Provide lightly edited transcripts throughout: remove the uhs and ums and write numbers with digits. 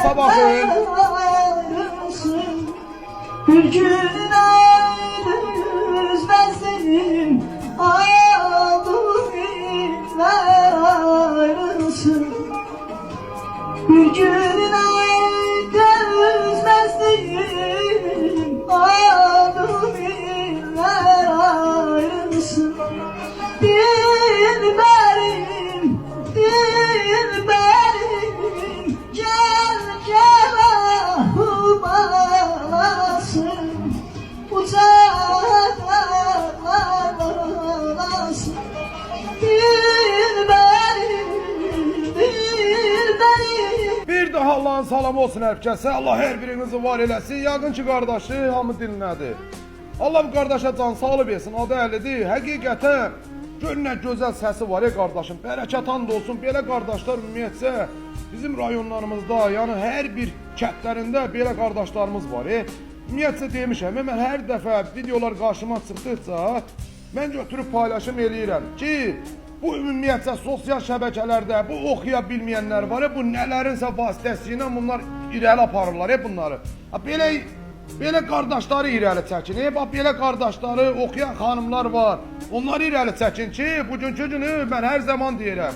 sabahın. Bir gün ayrılmaz benim hayatım ayrılsın. Bir gün ayrılmaz benim hayatım ayrılsın. Dilberim, dilberim, gel gel ahımasın, utanmasın. Dilberim, dilberim. Bir daha Allah'ın salamı olsun herkese. Allah her birinizi var eləsin. Yaqın ki qardaşı hamı dinlədi. Allah bu qardaşa can sağlığı versin. Adı Əlidir. Həqiqətən gör nə gözəl səsi var qardaşım. Bərəkət and olsun. Belə qardaşlar ümumiyyətcə bizim rayonlarımızda, yəni hər bir kəndlərində belə qardaşlarımız var. Ümumiyyətcə demişəm, mən hər dəfə videolar qarşıma çıxdıqca mən götürüb paylaşım eləyirəm ki, bu ümumiyyətcə sosial şəbəkələrdə bu oxuya bilməyənlər var, bu nələrinsə vasitəsilə bunlar irəli aparırlar bunları. Belə qardaşları irəli çəkin. Bax belə qardaşları oxuyan xanımlar var. Onları irəli çəkin ki, bugünkü günü mən hər zaman deyirəm.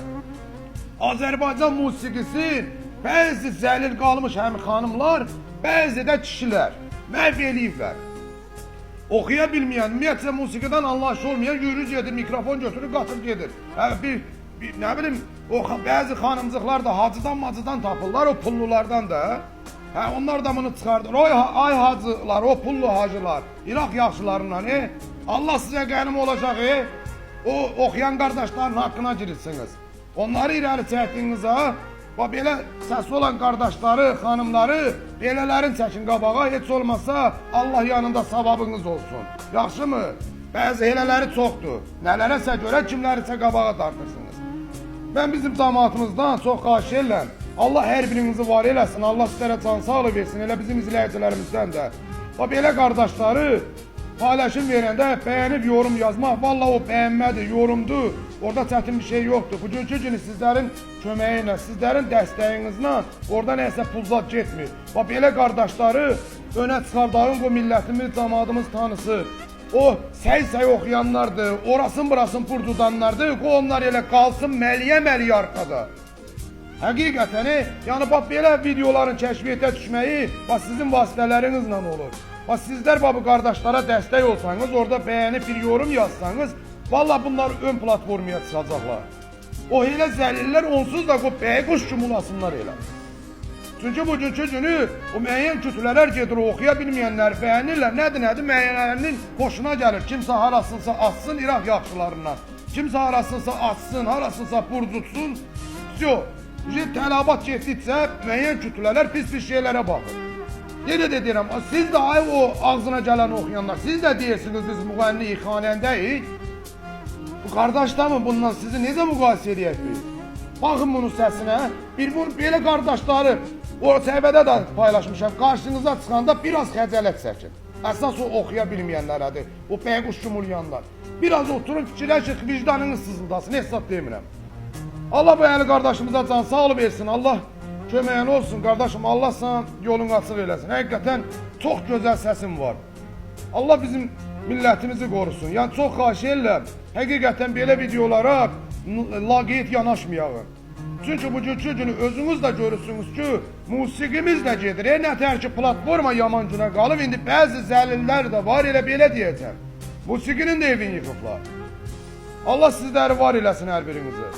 Azərbaycan musiqisi bəzi zəlil qalmış həm xanımlar, bəzi də kişilər məhv eləyiblər. Oxuya bilməyən, ümumiyyətcə musiqidən anlayışı olmayan yürü gedir, mikrofon götürür, qaçır gedir. Nə bilim, bəzi xanımcıqlar da hacıdan tapırlar, o pullulardan da. Onlar da bunu çıxardır. Ay hacılar, o pullu hacılar, İraq yaxşılarından. Allah sizə qənim olacaq, o oxuyan qardaşların haqqına girirsiniz. Onları irəli çəkdiyinizə, belə səsi olan qardaşları, xanımları, belələrin çəkin qabağa, heç olmazsa Allah yanında savabınız olsun. Yaxşı mı? Bəzi elələri çoxdur. Nələrisə görə kimlərisə qabağa dartırsınız. Mən bizim cəmaatımızdan çox xahiş edirəm. Allah hər birinizi var eləsin, Allah sizlərə can sağlığı versin, elə bizim izləyicilərimizdən də. Belə qardaşları paylaşım verəndə bəyənib yorum yazmaq, vallahi o bəyənmədir, yorumdur, orada çətin bir şey yoxdur. Bugünkü günü sizlərin köməyi ilə, sizlərin dəstəyinizlə orada nəsə pulzat getmir. Belə qardaşları önə çıxardığın bu millətimiz, cəmaatımız tanısın. O səy oxuyanlardır, orasın burasın purdudanlardır, onlar elə qalsın məliyə arxada. Həqiqətən, yəni belə videoların kəşfiyyətə düşməyi sizin vasitələrinizlə olur. Sizlər bu qardaşlara dəstək olsanız, orada bəyənib bir yorum yazsanız, vallahi bunlar ön platformaya çıxacaqlar. O elə zəlillər onsuz da bəyi quş kimi ulasınlar elə. Çünki bugünkü günü o müəyyən kütlələr gedir, oxuya bilməyənlər bəyənirlər, nədir, müəyyənlərinin xoşuna gəlir. Kimsə harasınsa açsın İraq yaxşılarından, kimsə harasınsa açsın, harasınsa purcutsun. Tələbat getdikcə müəyyən kütlələr pis şeylərə baxır. Yenə də deyirəm, siz də o ağzına gələn oxuyanlar, siz də deyirsiniz biz müğənni xanəndəyik. Bu qardaşlar mı bundan sizi necə müqayisə edək biz? Baxın bunun səsinə, belə qardaşları o səhifədə də paylaşmışam, qarşınıza çıxanda biraz xəcələt çəkin. Əsas o oxuya bilməyənlərədir, o bəyquş cumhuryanlar. Biraz oturun fikirləşin, vicdanınız sızıldasın, hesab demirəm. Allah bu əli qardaşımıza can sağlığı versin, Allah köməyin olsun qardaşım, Allah sana yolun açıq eləsin. Həqiqətən çox gözəl səsin var. Allah bizim millətimizi qorusun. Yəni çox xahiş edirəm, həqiqətən belə videolara laqeyd yanaşmayağın. Çünki bugünkü günü özünüz də görürsünüz ki, musiqimiz də gedir. Nətər ki platforma yaman günə qalıb, indi bəzi zəlillər də var, elə belə deyəcəm. Musiqinin də evini yıxıblar. Allah sizləri var eləsin hər birinizi.